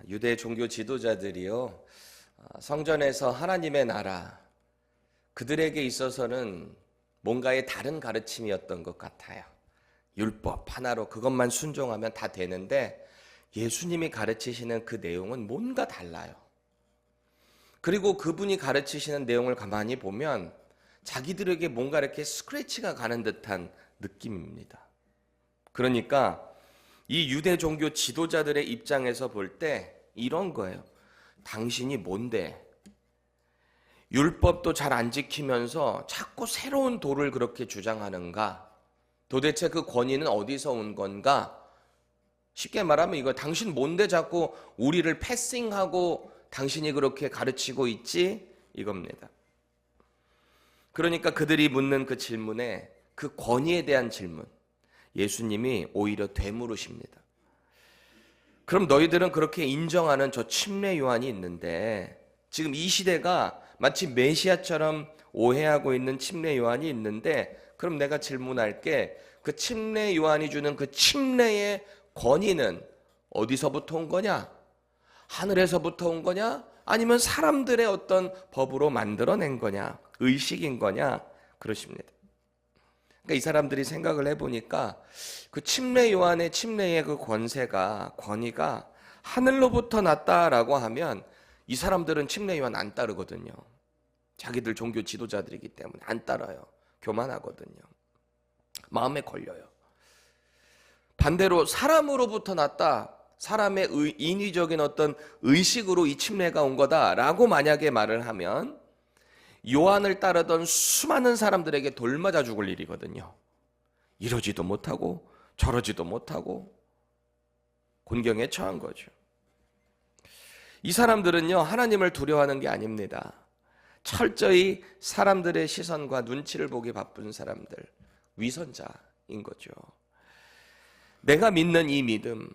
유대 종교 지도자들이요, 성전에서 하나님의 나라, 그들에게 있어서는 뭔가의 다른 가르침이었던 것 같아요. 율법 하나로 그것만 순종하면 다 되는데 예수님이 가르치시는 그 내용은 뭔가 달라요. 그리고 그분이 가르치시는 내용을 가만히 보면 자기들에게 뭔가 이렇게 스크래치가 가는 듯한 느낌입니다. 그러니까 이 유대 종교 지도자들의 입장에서 볼 때 이런 거예요. 당신이 뭔데? 율법도 잘 안 지키면서 자꾸 새로운 도를 그렇게 주장하는가? 도대체 그 권위는 어디서 온 건가? 쉽게 말하면 이거 당신 뭔데 자꾸 우리를 패싱하고 당신이 그렇게 가르치고 있지? 이겁니다. 그러니까 그들이 묻는 그 질문에 그 권위에 대한 질문, 예수님이 오히려 되물으십니다. 그럼 너희들은 그렇게 인정하는 저 침례 요한이 있는데 지금 이 시대가 마치 메시아처럼 오해하고 있는 침례 요한이 있는데 그럼 내가 질문할게. 그 침례 요한이 주는 그 침례의 권위는 어디서부터 온 거냐? 하늘에서부터 온 거냐? 아니면 사람들의 어떤 법으로 만들어낸 거냐? 의식인 거냐? 그러십니다. 그러니까 이 사람들이 생각을 해보니까 그 침례 요한의 침례의 그 권위가 하늘로부터 났다라고 하면 이 사람들은 침례 요한 안 따르거든요. 자기들 종교 지도자들이기 때문에 안 따라요. 교만하거든요. 마음에 걸려요. 반대로 사람으로부터 났다. 사람의 인위적인 어떤 의식으로 이 침례가 온 거다라고 만약에 말을 하면 요한을 따르던 수많은 사람들에게 돌맞아 죽을 일이거든요. 이러지도 못하고 저러지도 못하고 곤경에 처한 거죠. 이 사람들은요, 하나님을 두려워하는 게 아닙니다. 철저히 사람들의 시선과 눈치를 보기 바쁜 사람들, 위선자인 거죠. 내가 믿는 이 믿음,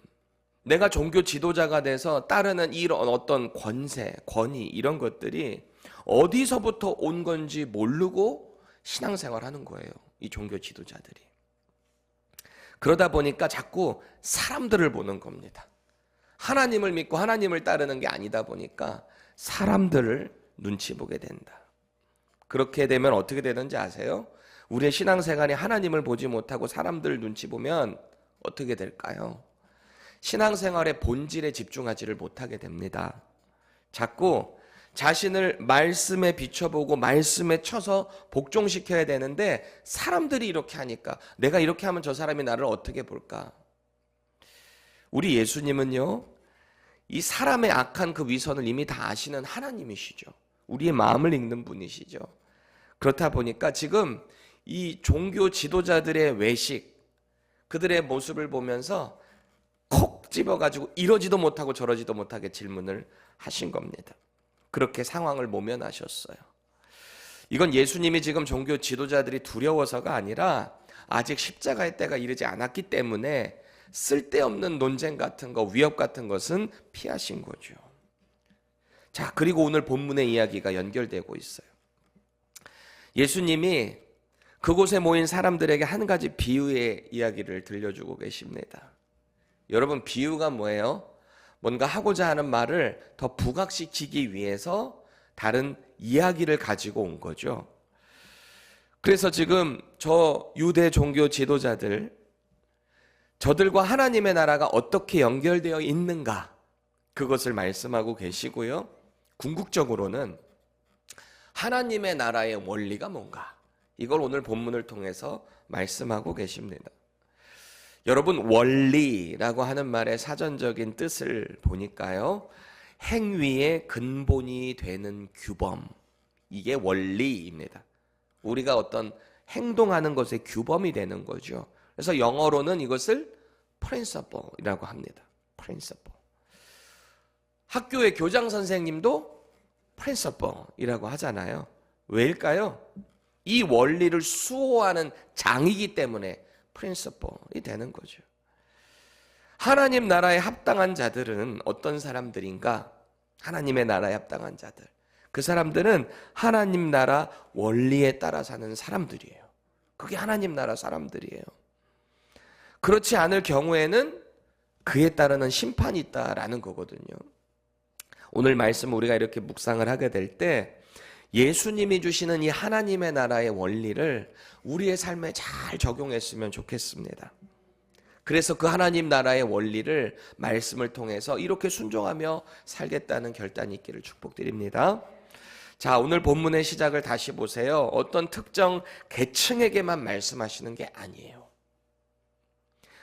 내가 종교 지도자가 돼서 따르는 이런 어떤 권세, 권위 이런 것들이 어디서부터 온 건지 모르고 신앙생활하는 거예요. 이 종교 지도자들이. 그러다 보니까 자꾸 사람들을 보는 겁니다. 하나님을 믿고 하나님을 따르는 게 아니다 보니까 사람들을 눈치 보게 된다. 그렇게 되면 어떻게 되는지 아세요? 우리의 신앙생활이 하나님을 보지 못하고 사람들 눈치 보면 어떻게 될까요? 신앙생활의 본질에 집중하지를 못하게 됩니다. 자꾸 자신을 말씀에 비춰보고 말씀에 쳐서 복종시켜야 되는데 사람들이 이렇게 하니까 내가 이렇게 하면 저 사람이 나를 어떻게 볼까? 우리 예수님은요, 이 사람의 악한 그 위선을 이미 다 아시는 하나님이시죠. 우리의 마음을 읽는 분이시죠. 그렇다 보니까 지금 이 종교 지도자들의 외식, 그들의 모습을 보면서 콕 집어가지고 이러지도 못하고 저러지도 못하게 질문을 하신 겁니다. 그렇게 상황을 모면하셨어요. 이건 예수님이 지금 종교 지도자들이 두려워서가 아니라 아직 십자가의 때가 이르지 않았기 때문에 쓸데없는 논쟁 같은 거, 위협 같은 것은 피하신 거죠. 자, 그리고 오늘 본문의 이야기가 연결되고 있어요. 예수님이 그곳에 모인 사람들에게 한 가지 비유의 이야기를 들려주고 계십니다. 여러분, 비유가 뭐예요? 뭔가 하고자 하는 말을 더 부각시키기 위해서 다른 이야기를 가지고 온 거죠. 그래서 지금 저 유대 종교 지도자들, 저들과 하나님의 나라가 어떻게 연결되어 있는가, 그것을 말씀하고 계시고요. 궁극적으로는 하나님의 나라의 원리가 뭔가, 이걸 오늘 본문을 통해서 말씀하고 계십니다. 여러분, 원리라고 하는 말의 사전적인 뜻을 보니까요, 행위의 근본이 되는 규범, 이게 원리입니다. 우리가 어떤 행동하는 것의 규범이 되는 거죠. 그래서 영어로는 이것을 principle이라고 합니다. principle. 학교의 교장 선생님도 principle이라고 하잖아요. 왜일까요? 이 원리를 수호하는 장이기 때문에 principle이 되는 거죠. 하나님 나라에 합당한 자들은 어떤 사람들인가? 하나님의 나라에 합당한 자들. 그 사람들은 하나님 나라 원리에 따라 사는 사람들이에요. 그게 하나님 나라 사람들이에요. 그렇지 않을 경우에는 그에 따르는 심판이 있다라는 거거든요. 오늘 말씀 우리가 이렇게 묵상을 하게 될 때 예수님이 주시는 이 하나님의 나라의 원리를 우리의 삶에 잘 적용했으면 좋겠습니다. 그래서 그 하나님 나라의 원리를 말씀을 통해서 이렇게 순종하며 살겠다는 결단이 있기를 축복드립니다. 자, 오늘 본문의 시작을 다시 보세요. 어떤 특정 계층에게만 말씀하시는 게 아니에요.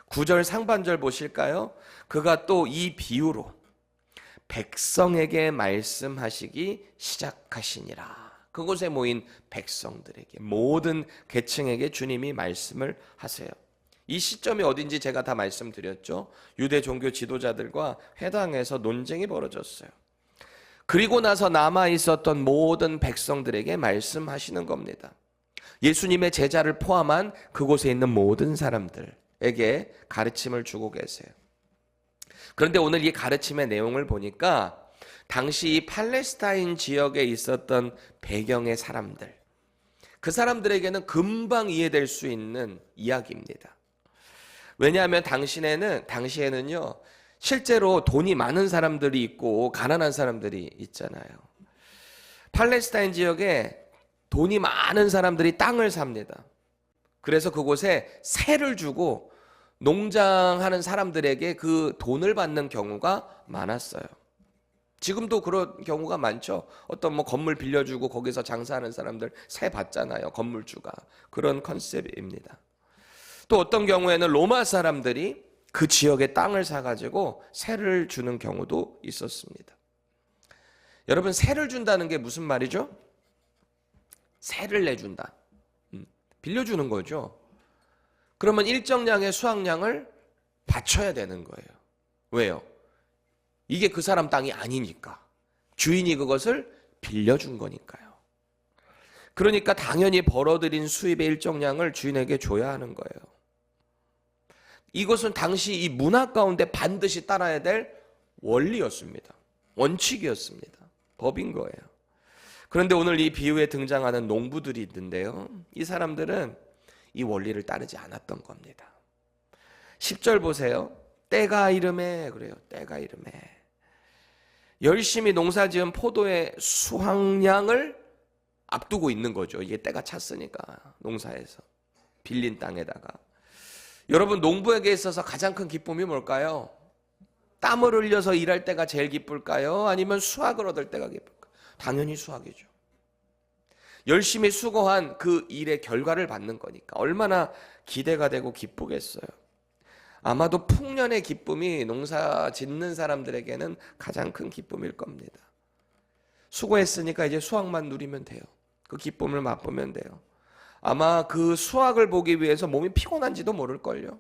9절 상반절 보실까요? 그가 또 이 비유로 백성에게 말씀하시기 시작하시니라. 그곳에 모인 백성들에게, 모든 계층에게 주님이 말씀을 하세요. 이 시점이 어딘지 제가 다 말씀드렸죠. 유대 종교 지도자들과 회당에서 논쟁이 벌어졌어요. 그리고 나서 남아 있었던 모든 백성들에게 말씀하시는 겁니다. 예수님의 제자를 포함한 그곳에 있는 모든 사람들에게 가르침을 주고 계세요. 그런데 오늘 이 가르침의 내용을 보니까 당시 이 팔레스타인 지역에 있었던 배경의 사람들, 그 사람들에게는 금방 이해될 수 있는 이야기입니다. 왜냐하면 당시에는요, 실제로 돈이 많은 사람들이 있고 가난한 사람들이 있잖아요. 팔레스타인 지역에 돈이 많은 사람들이 땅을 삽니다. 그래서 그곳에 세를 주고 농장하는 사람들에게 그 돈을 받는 경우가 많았어요. 지금도 그런 경우가 많죠. 어떤 건물 빌려주고 거기서 장사하는 사람들 세 받잖아요. 건물주가. 그런 컨셉입니다. 또 어떤 경우에는 로마 사람들이 그 지역의 땅을 사가지고 세를 주는 경우도 있었습니다. 여러분, 세를 준다는 게 무슨 말이죠? 세를 내준다. 빌려주는 거죠. 그러면 일정량의 수확량을 바쳐야 되는 거예요. 왜요? 이게 그 사람 땅이 아니니까. 주인이 그것을 빌려준 거니까요. 그러니까 당연히 벌어들인 수입의 일정량을 주인에게 줘야 하는 거예요. 이것은 당시 이 문화 가운데 반드시 따라야 될 원리였습니다. 원칙이었습니다. 법인 거예요. 그런데 오늘 이 비유에 등장하는 농부들이 있는데요. 이 사람들은 이 원리를 따르지 않았던 겁니다. 10절 보세요. 때가 이르매 그래요. 때가 이르매. 열심히 농사지은 포도의 수확량을 앞두고 있는 거죠. 이게 때가 찼으니까 농사에서 빌린 땅에다가. 여러분, 농부에게 있어서 가장 큰 기쁨이 뭘까요? 땀을 흘려서 일할 때가 제일 기쁠까요? 아니면 수확을 얻을 때가 기쁠까요? 당연히 수확이죠. 열심히 수고한 그 일의 결과를 받는 거니까 얼마나 기대가 되고 기쁘겠어요. 아마도 풍년의 기쁨이 농사 짓는 사람들에게는 가장 큰 기쁨일 겁니다. 수고했으니까 이제 수확만 누리면 돼요. 그 기쁨을 맛보면 돼요. 아마 그 수확을 보기 위해서 몸이 피곤한지도 모를걸요.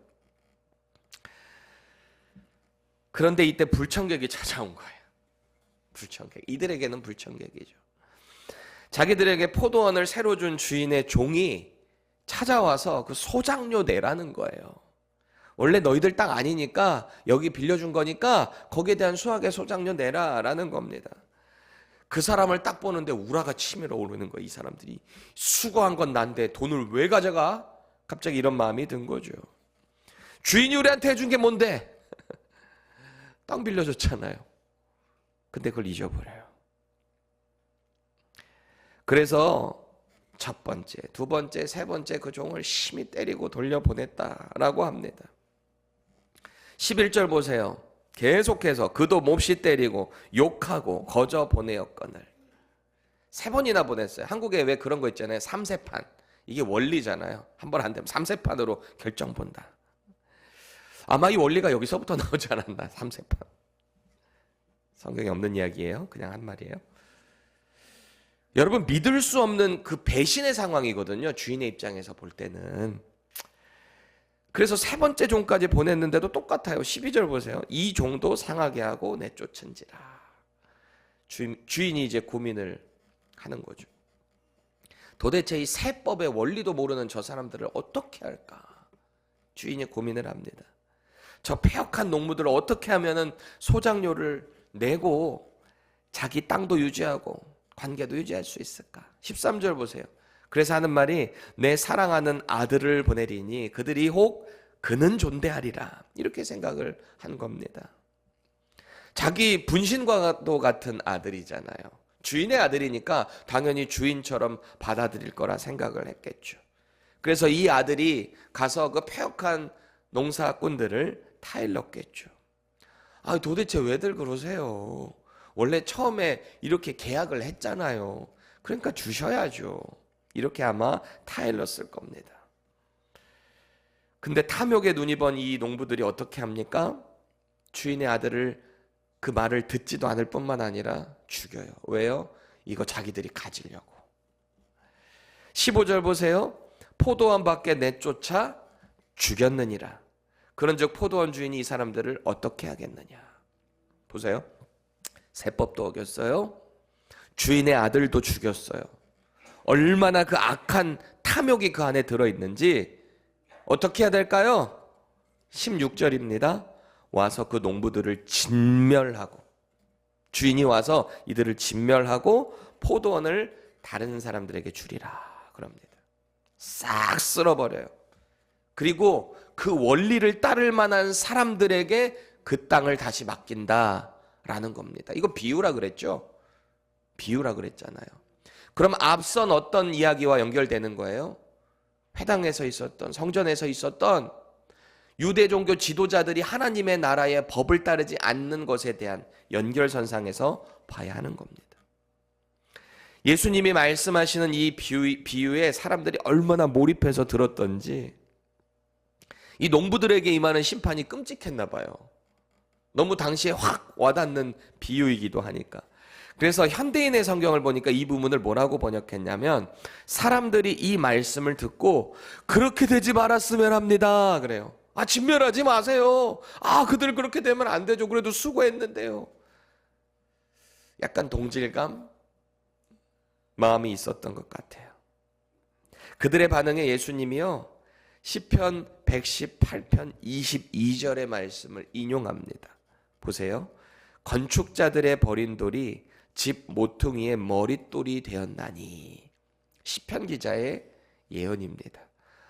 그런데 이때 불청객이 찾아온 거예요. 불청객. 이들에게는 불청객이죠. 자기들에게 포도원을 새로 준 주인의 종이 찾아와서 그 소장료 내라는 거예요. 원래 너희들 땅 아니니까 여기 빌려준 거니까 거기에 대한 수확의 소장료 내라라는 겁니다. 그 사람을 딱 보는데 우라가 치밀어 오르는 거예요. 이 사람들이 수고한 건 난데 돈을 왜 가져가? 갑자기 이런 마음이 든 거죠. 주인이 우리한테 해준 게 뭔데? 땅 빌려줬잖아요. 근데 그걸 잊어버려요. 그래서 첫 번째, 두 번째, 세 번째 그 종을 심히 때리고 돌려보냈다라고 합니다. 11절 보세요. 계속해서 그도 몹시 때리고 욕하고 거저 보내었거늘. 3번이나 보냈어요. 한국에 왜 그런 거 있잖아요. 3세판. 이게 원리잖아요. 한 번 안 되면 3세판으로 결정 본다. 아마 이 원리가 여기서부터 나오지 않았나. 3세판. 성경에 없는 이야기예요. 그냥 한 말이에요. 여러분, 믿을 수 없는 그 배신의 상황이거든요. 주인의 입장에서 볼 때는. 그래서 세 번째 종까지 보냈는데도 똑같아요. 12절 보세요. 이 종도 상하게 하고 내쫓은지라. 주인이 이제 고민을 하는 거죠. 도대체 이 세법의 원리도 모르는 저 사람들을 어떻게 할까? 주인이 고민을 합니다. 저 폐역한 농부들을 어떻게 하면은 소장료를 내고 자기 땅도 유지하고 관계도 유지할 수 있을까? 13절 보세요. 그래서 하는 말이 내 사랑하는 아들을 보내리니 그들이 혹 그는 존대하리라. 이렇게 생각을 한 겁니다. 자기 분신과도 같은 아들이잖아요. 주인의 아들이니까 당연히 주인처럼 받아들일 거라 생각을 했겠죠. 그래서 이 아들이 가서 그 패역한 농사꾼들을 타일렀겠죠. 도대체 왜들 그러세요? 원래 처음에 이렇게 계약을 했잖아요. 그러니까 주셔야죠. 이렇게 아마 타일렀을 겁니다. 근데 탐욕에 눈이 먼 이 농부들이 어떻게 합니까? 주인의 아들을 그 말을 듣지도 않을 뿐만 아니라 죽여요. 왜요? 이거 자기들이 가지려고. 15절 보세요. 포도원 밖에 내쫓아 죽였느니라. 그런즉 포도원 주인이 이 사람들을 어떻게 하겠느냐. 보세요. 세법도 어겼어요. 주인의 아들도 죽였어요. 얼마나 그 악한 탐욕이 그 안에 들어있는지 어떻게 해야 될까요? 16절입니다. 와서 그 농부들을 진멸하고, 주인이 와서 이들을 진멸하고 포도원을 다른 사람들에게 주리라 그럽니다. 싹 쓸어버려요. 그리고 그 원리를 따를 만한 사람들에게 그 땅을 다시 맡긴다라는 겁니다. 이거 비유라 그랬죠? 비유라 그랬잖아요. 그럼 앞선 어떤 이야기와 연결되는 거예요? 회당에서 있었던, 성전에서 있었던 유대 종교 지도자들이 하나님의 나라의 법을 따르지 않는 것에 대한 연결선상에서 봐야 하는 겁니다. 예수님이 말씀하시는 이 비유에 사람들이 얼마나 몰입해서 들었던지 이 농부들에게 임하는 심판이 끔찍했나 봐요. 너무 당시에 확 와닿는 비유이기도 하니까. 그래서 현대인의 성경을 보니까 이 부분을 뭐라고 번역했냐면 사람들이 이 말씀을 듣고 그렇게 되지 말았으면 합니다. 그래요. 진멸하지 마세요. 그들 그렇게 되면 안 되죠. 그래도 수고했는데요. 약간 동질감? 마음이 있었던 것 같아요. 그들의 반응에 예수님이요. 시편 118편 22절의 말씀을 인용합니다. 보세요. 건축자들의 버린 돌이 집 모퉁이의 머릿돌이 되었나니. 시편 기자의 예언입니다.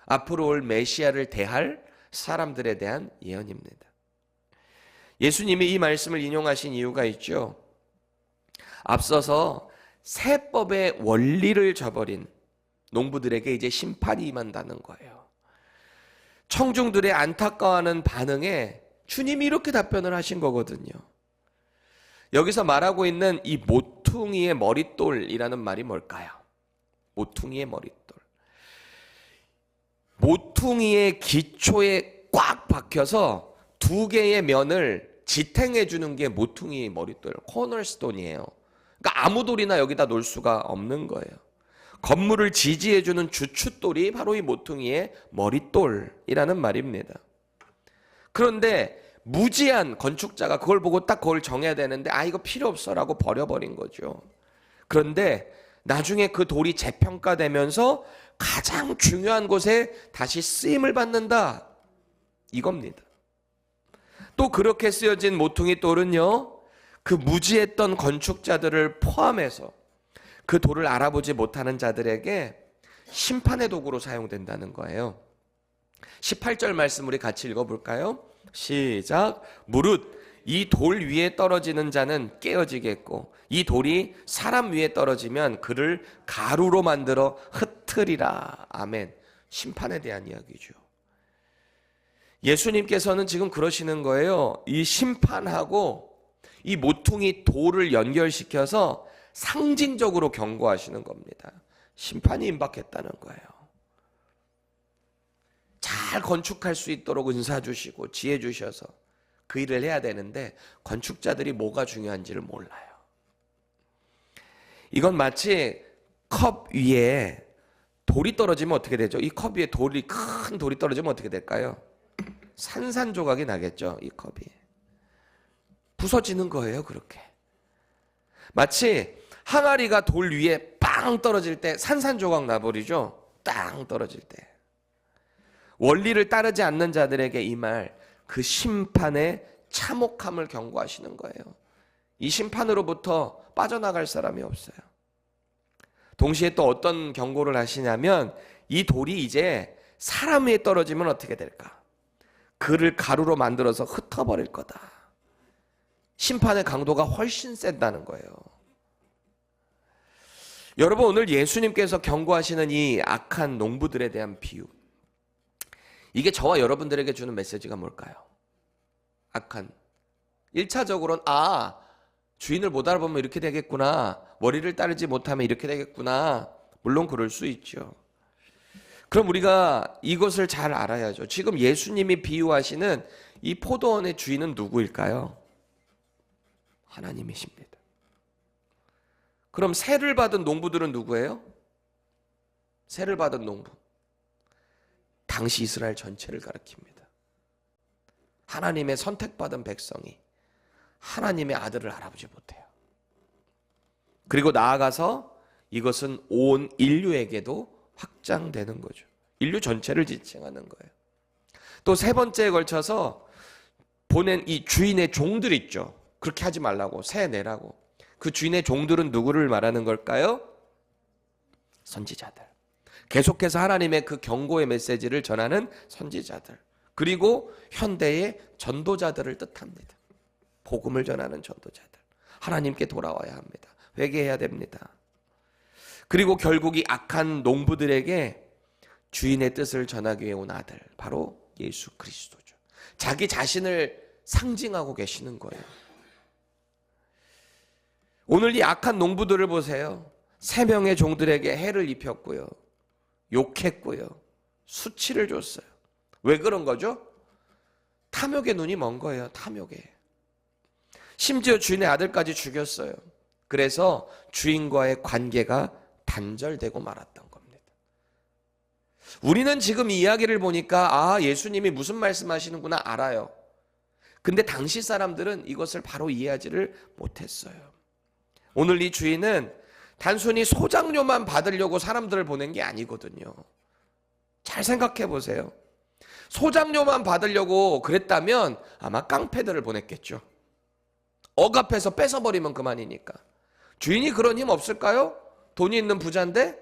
앞으로 올 메시아를 대할 사람들에 대한 예언입니다. 예수님이 이 말씀을 인용하신 이유가 있죠. 앞서서 세법의 원리를 저버린 농부들에게 이제 심판이 임한다는 거예요. 청중들의 안타까워하는 반응에 주님이 이렇게 답변을 하신 거거든요. 여기서 말하고 있는 이 모퉁이의 머릿돌이라는 말이 뭘까요? 모퉁이의 머릿돌. 모퉁이의 기초에 꽉 박혀서 두 개의 면을 지탱해 주는 게 모퉁이의 머릿돌, 코너스톤이에요. 그러니까 아무 돌이나 여기다 놓을 수가 없는 거예요. 건물을 지지해 주는 주춧돌이 바로 이 모퉁이의 머릿돌이라는 말입니다. 그런데 무지한 건축자가 그걸 보고 딱 그걸 정해야 되는데 이거 필요 없어라고 버려버린 거죠. 그런데 나중에 그 돌이 재평가되면서 가장 중요한 곳에 다시 쓰임을 받는다. 이겁니다. 또 그렇게 쓰여진 모퉁이 돌은요. 그 무지했던 건축자들을 포함해서 그 돌을 알아보지 못하는 자들에게 심판의 도구로 사용된다는 거예요. 18절 말씀 우리 같이 읽어볼까요? 시작. 무릇 이 돌 위에 떨어지는 자는 깨어지겠고 이 돌이 사람 위에 떨어지면 그를 가루로 만들어 흩으리라. 아멘. 심판에 대한 이야기죠. 예수님께서는 지금 그러시는 거예요. 이 심판하고 이 모퉁이 돌을 연결시켜서 상징적으로 경고하시는 겁니다. 심판이 임박했다는 거예요. 잘 건축할 수 있도록 은사 주시고 지혜 주셔서 그 일을 해야 되는데 건축자들이 뭐가 중요한지를 몰라요. 이건 마치 컵 위에 돌이 떨어지면 어떻게 되죠? 이 컵 위에 큰 돌이 떨어지면 어떻게 될까요? 산산조각이 나겠죠. 이 컵이 부서지는 거예요. 그렇게 마치 항아리가 돌 위에 빵 떨어질 때 산산조각 나버리죠. 땅 떨어질 때. 원리를 따르지 않는 자들에게 이 말, 그 심판의 참혹함을 경고하시는 거예요. 이 심판으로부터 빠져나갈 사람이 없어요. 동시에 또 어떤 경고를 하시냐면 이 돌이 이제 사람 위에 떨어지면 어떻게 될까? 그를 가루로 만들어서 흩어버릴 거다. 심판의 강도가 훨씬 센다는 거예요. 여러분, 오늘 예수님께서 경고하시는 이 악한 농부들에 대한 비유, 이게 저와 여러분들에게 주는 메시지가 뭘까요? 악한, 1차적으로는 주인을 못 알아보면 이렇게 되겠구나, 머리를 따르지 못하면 이렇게 되겠구나. 물론 그럴 수 있죠. 그럼 우리가 이것을 잘 알아야죠. 지금 예수님이 비유하시는 이 포도원의 주인은 누구일까요? 하나님이십니다. 그럼 세를 받은 농부들은 누구예요? 세를 받은 농부, 당시 이스라엘 전체를 가리킵니다. 하나님의 선택받은 백성이 하나님의 아들을 알아보지 못해요. 그리고 나아가서 이것은 온 인류에게도 확장되는 거죠. 인류 전체를 지칭하는 거예요. 또 세 번째에 걸쳐서 보낸 이 주인의 종들 있죠. 그렇게 하지 말라고, 새 내라고. 그 주인의 종들은 누구를 말하는 걸까요? 선지자들. 계속해서 하나님의 그 경고의 메시지를 전하는 선지자들. 그리고 현대의 전도자들을 뜻합니다. 복음을 전하는 전도자들. 하나님께 돌아와야 합니다. 회개해야 됩니다. 그리고 결국 이 악한 농부들에게 주인의 뜻을 전하기 위해 온 아들, 바로 예수 그리스도죠. 자기 자신을 상징하고 계시는 거예요. 오늘 이 악한 농부들을 보세요. 3명의 종들에게 해를 입혔고요, 욕했고요, 수치를 줬어요. 왜 그런 거죠? 탐욕의 눈이 먼 거예요. 탐욕에. 심지어 주인의 아들까지 죽였어요. 그래서 주인과의 관계가 단절되고 말았던 겁니다. 우리는 지금 이 이야기를 보니까 예수님이 무슨 말씀하시는구나 알아요. 근데 당시 사람들은 이것을 바로 이해하지를 못했어요. 오늘 이 주인은 단순히 소장료만 받으려고 사람들을 보낸 게 아니거든요. 잘 생각해 보세요. 소장료만 받으려고 그랬다면 아마 깡패들을 보냈겠죠. 억압해서 뺏어버리면 그만이니까. 주인이 그런 힘 없을까요? 돈이 있는 부자인데?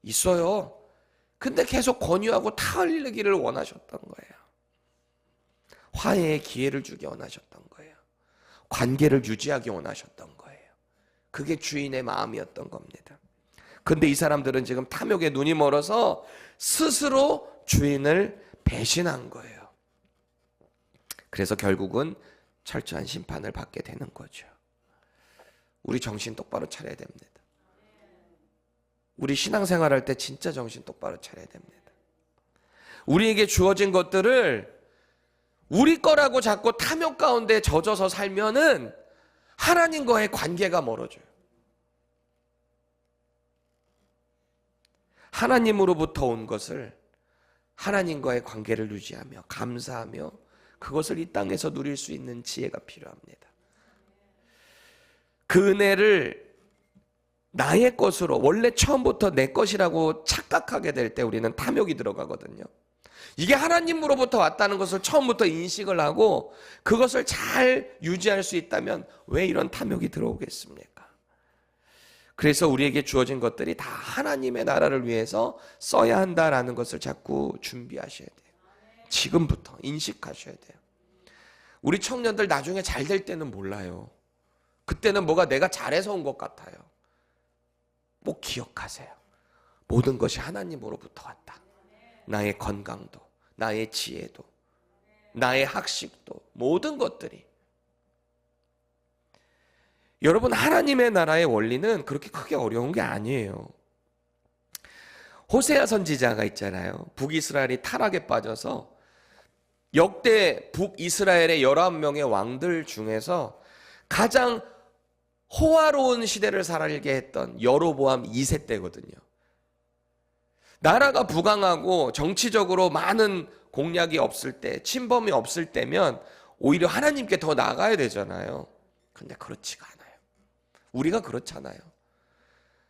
있어요. 근데 계속 권유하고 타일르기를 원하셨던 거예요. 화해의 기회를 주기 원하셨던 거예요. 관계를 유지하기 원하셨던 거예요. 그게 주인의 마음이었던 겁니다. 근데 이 사람들은 지금 탐욕에 눈이 멀어서 스스로 주인을 배신한 거예요. 그래서 결국은 철저한 심판을 받게 되는 거죠. 우리 정신 똑바로 차려야 됩니다. 우리 신앙생활할 때 진짜 정신 똑바로 차려야 됩니다. 우리에게 주어진 것들을 우리 거라고 자꾸 탐욕 가운데 젖어서 살면은 하나님과의 관계가 멀어져요. 하나님으로부터 온 것을 하나님과의 관계를 유지하며 감사하며 그것을 이 땅에서 누릴 수 있는 지혜가 필요합니다. 그 은혜를 나의 것으로, 원래 처음부터 내 것이라고 착각하게 될 때 우리는 탐욕이 들어가거든요. 이게 하나님으로부터 왔다는 것을 처음부터 인식을 하고 그것을 잘 유지할 수 있다면 왜 이런 탐욕이 들어오겠습니까? 그래서 우리에게 주어진 것들이 다 하나님의 나라를 위해서 써야 한다라는 것을 자꾸 준비하셔야 돼요. 지금부터 인식하셔야 돼요. 우리 청년들 나중에 잘 될 때는 몰라요. 그때는 뭐가 내가 잘해서 온 것 같아요. 꼭 기억하세요. 모든 것이 하나님으로부터 왔다. 나의 건강도, 나의 지혜도, 나의 학식도, 모든 것들이. 여러분, 하나님의 나라의 원리는 그렇게 크게 어려운 게 아니에요. 호세아 선지자가 있잖아요. 북이스라엘이 타락에 빠져서 역대 북이스라엘의 11명의 왕들 중에서 가장 호화로운 시대를 살게 했던 여로보암 2세 때거든요. 나라가 부강하고 정치적으로 많은 공약이 없을 때, 침범이 없을 때면 오히려 하나님께 더 나아가야 되잖아요. 근데 그렇지가 않아요. 우리가 그렇잖아요.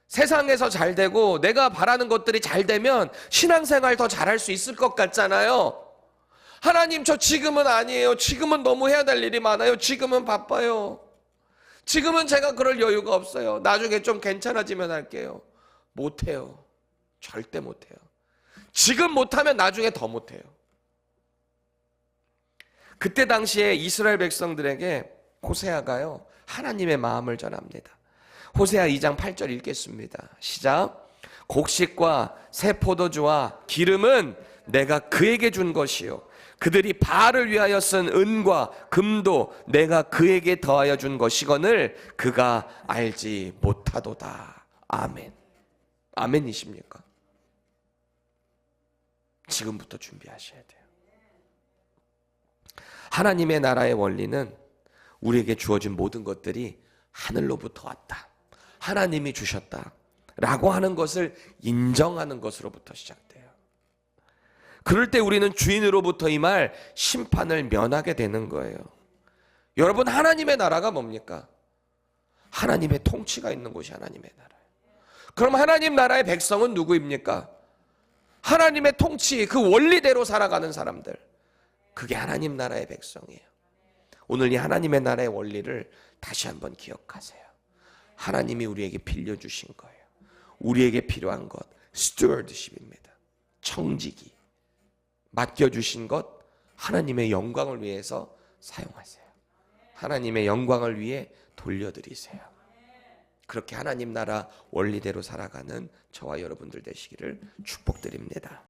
세상에서 잘 되고 내가 바라는 것들이 잘 되면 신앙생활 더 잘할 수 있을 것 같잖아요. 하나님, 저 지금은 아니에요. 지금은 너무 해야 될 일이 많아요. 지금은 바빠요. 지금은 제가 그럴 여유가 없어요. 나중에 좀 괜찮아지면 할게요. 못해요. 절대 못해요. 지금 못하면 나중에 더 못해요. 그때 당시에 이스라엘 백성들에게 호세아가요 하나님의 마음을 전합니다. 호세아 2장 8절 읽겠습니다. 시작. 곡식과 새 포도주와 기름은 내가 그에게 준 것이요 그들이 바알을 위하여 쓴 은과 금도 내가 그에게 더하여 준 것이거늘 그가 알지 못하도다. 아멘. 아멘이십니까? 지금부터 준비하셔야 돼요. 하나님의 나라의 원리는 우리에게 주어진 모든 것들이 하늘로부터 왔다, 하나님이 주셨다 라고 하는 것을 인정하는 것으로부터 시작돼요. 그럴 때 우리는 주인으로부터 임할 심판을 면하게 되는 거예요. 여러분, 하나님의 나라가 뭡니까? 하나님의 통치가 있는 곳이 하나님의 나라예요. 그럼 하나님 나라의 백성은 누구입니까? 하나님의 통치, 그 원리대로 살아가는 사람들, 그게 하나님 나라의 백성이에요. 오늘 이 하나님의 나라의 원리를 다시 한번 기억하세요. 하나님이 우리에게 빌려주신 거예요. 우리에게 필요한 것, stewardship입니다. 청지기. 맡겨주신 것, 하나님의 영광을 위해서 사용하세요. 하나님의 영광을 위해 돌려드리세요. 그렇게 하나님 나라 원리대로 살아가는 저와 여러분들 되시기를 축복드립니다.